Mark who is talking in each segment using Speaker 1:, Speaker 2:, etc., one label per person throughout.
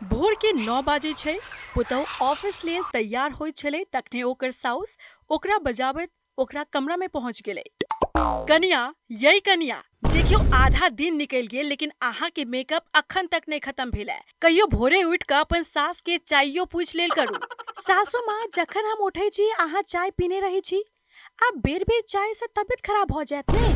Speaker 1: भोर के 9 बाजे छै। पुतहु ऑफिस लेल तैयार होइत छलै तखने ओकर साउस ओकरा बजाबैत ओकरा कमरा में पहुंच गेलै। कनिया, यही कनिया, देखियो आधा दिन निकल गेल लेकिन अहाँ के मेकअप अखन तक नहीं खत्म भेल है। कहियो भोरे उठ के अपन सास के चाइयो पूछ लेल करू। सासू माँ, जखन हम उठे छी अहाँ चाय पीने रही छी। आब बेर बेर चाय से तबियत खराब हो जात ने।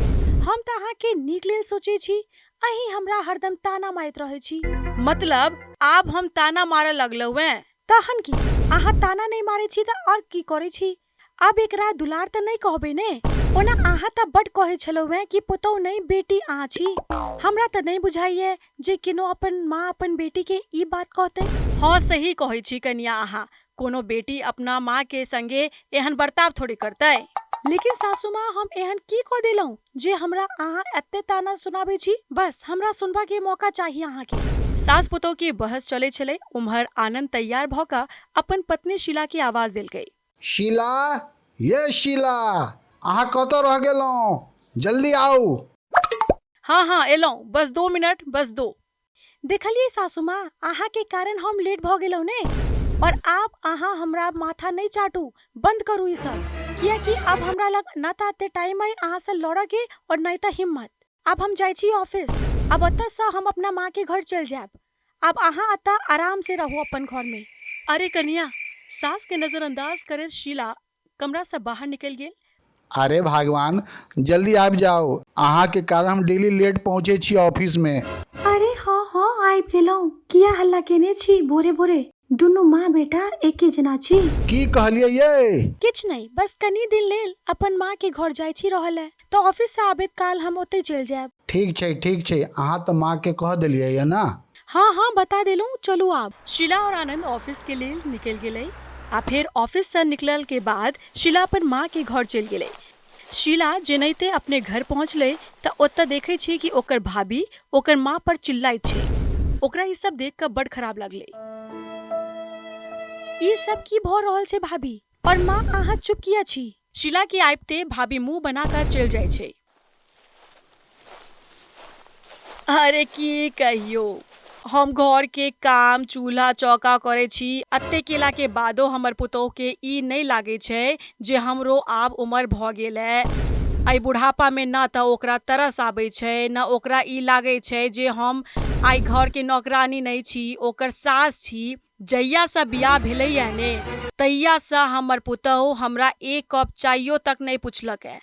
Speaker 1: हम तो अहाँ के नीक लेल सोचे छी, अही हमरा हरदम ताना मारत रहे छी। मतलब आब हम ताना मारे लगलौ हैं? तहन की, अहाँ ताना नहीं मारे छी त और की करे छी? अब एकरा दुलार त नहीं कहबे ने। ओना अहाँ त बड कहे छलौ हैं कि पुतौ नहीं बेटी अहाँ छी। हमरा त नहीं बुझाइए जे केनो अपन माँ अपन बेटी के ई बात कहते। हाँ, सही कहे छी कनिया अहाँ। कोनो बेटी अपना माँ के संगे एहन बर्ताव थोड़ी करते। लेकिन सासू माँ, हम एहन की कह देलौं जे हमरा अहाँ एते ताना सुनाबे छी? बस हमरा सुनबा के मौका चाहिए अहाँ के। सास पुतोह के बहस चले छले। उम्हर आनंद तैयार भ क अपन पत्नी शीला के आवाज देलकै।
Speaker 2: शीला, ये शीला, अहाँ कतऽ रह गेलौं? जल्दी आउ।
Speaker 1: हाँ हाँ एलौं, बस 2 मिनट, बस 2। देखलिए सासू माँ, अहाँ के कारण हम लेट भ गेलौ ने। और आप अहाँ हमरा माथा नहीं चाटू, बंद करू ई सब। कियाकि अब हमरा लग न त एते टाइम है अहाँ से लड़ऽ के और नहीं त हिम्मत। अब हम जाय छी ऑफिस। अब अतः से हम अपना माँ के घर चल जाब। अब अहाँ अतः आराम से रहो अपन घर में। अरे कन्या, सास के नजरअंदाज करे शीला कमरा से बाहर निकल गेल।
Speaker 2: अरे भगवान, जल्दी आबि जाओ। अहाँ के कारण हम डेली लेट पहुँचे छी ऑफिस में।
Speaker 3: अरे हाँ हाँ आबि गेलौं। किया हल्ला केने छी भोरे भोरे? दुनू माँ बेटा एके जना छी।
Speaker 2: की कहलिए ये?
Speaker 1: किछ नहीं, बस कनी दिन लेल अपन माँ के घर जाय छी रहल है। तो ऑफिस से आबैत काल हम ओते चल जाब।
Speaker 2: ठीक छै। अहाँ तो माँ के कह दिलिए है ना?
Speaker 1: हाँ हाँ बता देलूं, चलू आब। शीला और आनंद ऑफिस के लेल निकल गेलै। आ फिर ऑफिस से निकलल के बाद शीला अपन माँ के घर चल गेलै। शीला जेनाहिते अपने घर पहुँचले त ओतऽ देखे छी कि ओकर भाभी ओकर माँ पर चिल्लाइत छै। ओकरा ई सब देख कर बड़ खराब लगले। ई सब की भ रहल छै भाभी? और माँ अहाँ चुप किया छी? शीला के आइबते भाभी मुंह बना कर चल जाय छै। अरे की कहियो, हम घर के काम चूल्हा चौका करे छी। अत्ते केला के बादो हमर पुतोह के ई नहीं लागे छै जे हमरो आब उम्र भ गेल है। आई बुढ़ापा में ना त ओकरा तरस आबै छै, ना ओकरा ई लागे छै जे हम आई घर के नौकरानी नहीं छी, ओकर सास छी। जहिया से बियाह भेलैया ने तहिया से हमर पुतोह हमरा एक कप चाइयो तक नहीं पुछलक है।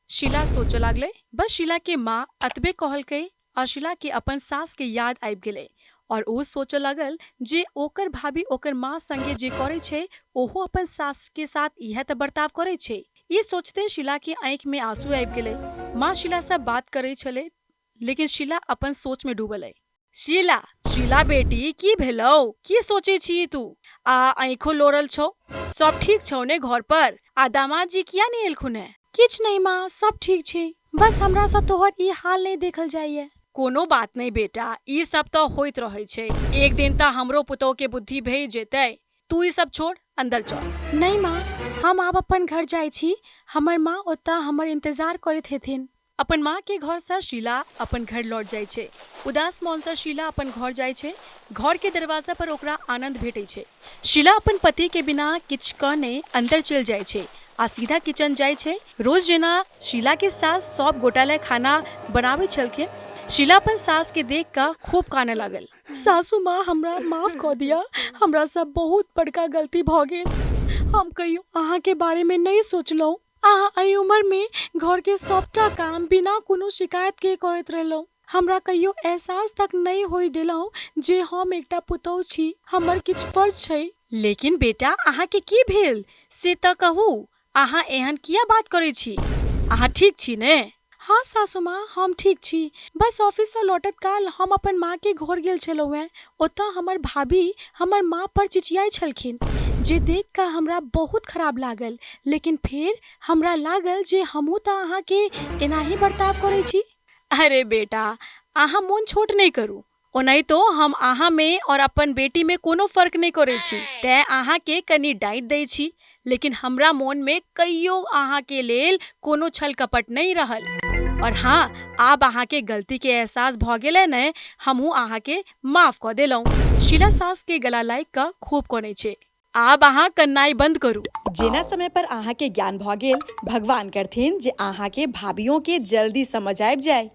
Speaker 1: शीला सोचे लागले। बस शीला के माँ अतबे कहलकै और शीला के अपन सास के याद आबि गेलै। और ओ सोचे लगल जे ओकर भाभी ओकर माँ संगे जे करे छै ओहो अपन सास के साथ यह त बर्ताव करे छै। ये सोचते शीला के आंख में आंसू आबि गेलै। माँ शीला से बात करे छले लेकिन शीला अपन सोच में डूबल है। शीला, शीला बेटी, की भेलौ? की सोचे छी तू? आंखो लोरल छौ? सब ठीक छौ ने घर पर? आ दामाद जी किया नहीं एलखुन है?
Speaker 3: किछ नहीं माँ, सब ठीक छै। बस हमरा से तोहर ई हाल नहीं देखल जाइए।
Speaker 1: कोनो बात नहीं बेटा, ई सब तो होइत रहे छै। एक दिन ता हमरो पुतोह के बुद्धि भेज जेतै। तू ई सब छोड़, अंदर चल।
Speaker 3: नहीं माँ, हम आप अपन घर जाय छी। हमर माँ ओतऽ हमर इंतजार करैत हेथिन।
Speaker 1: अपन माँ के घर से शीला अपन घर लौट जाय छै। उदास मन से शीला अपन घर जाय छै। घर के दरवाजा पर ओकरा आनंद भेटै छै। शीला अपन पति के बिना किछ कहने अंदर चल जाय छै आ सीधा किचन जाय छै। रोज जेना शीला के सास सब गोटा ले खाना बनाबै छलखिन। शीला अपन सास के देख कर खूब काने लागल। सासू माँ, हमरा माफ कर दिया। हमरा सब बहुत बड़का गलती भ गेल। हम कहियो अहाँ के बारे में नहीं सोचलौ। अहाँ एहि उम्र में घर के सबटा काम बिना कोनो शिकायत के करैत रहलौ। हमरा कहियो एहसास तक नहीं होय देलौ जे हम एकटा पुतोह छी, हमर किछ फर्ज छै। लेकिन बेटा, अहाँ के की भेल से त कहू। अहाँ एहन किया बात करे छी? अहाँ ठीक छी ने?
Speaker 3: हाँ सासू माँ, हम ठीक छी। बस ऑफिस से लौटत काल हम अपन माँ के घर गेल छलौ हैं। ओतऽ हमर भाभी हमर माँ पर चिचियाई छलखिन जे देख कर हमरा बहुत खराब लागल। लेकिन फिर हमरा लागल जे हमहू तो अहाँ के एनाही बर्ताव करे छी।
Speaker 1: अरे बेटा, अहाँ मोन छोट नहीं करू। ओनाहितो हम अहाँ में और अपन बेटी में कोनो फर्क नहीं करे छी। तैं अहाँ के कनी डांट दै छी, लेकिन हमरा मोन में कहियो अहाँ के लेल कोनो छल कपट नहीं रहल। और हाँ, आब अहाँ के गलती के एहसास भ गेलै ने, हमहू अहाँ के माफ क देलौ। शीला सास के गला लागि कऽ खूब कनै छै, आब अहाँ कन्नाई बंद करू।
Speaker 4: जेना समय पर अहाँ के ज्ञान भ गेल, भगवान करथिन जे अहाँ के भाभियों के जल्दी समझ आबि जाए।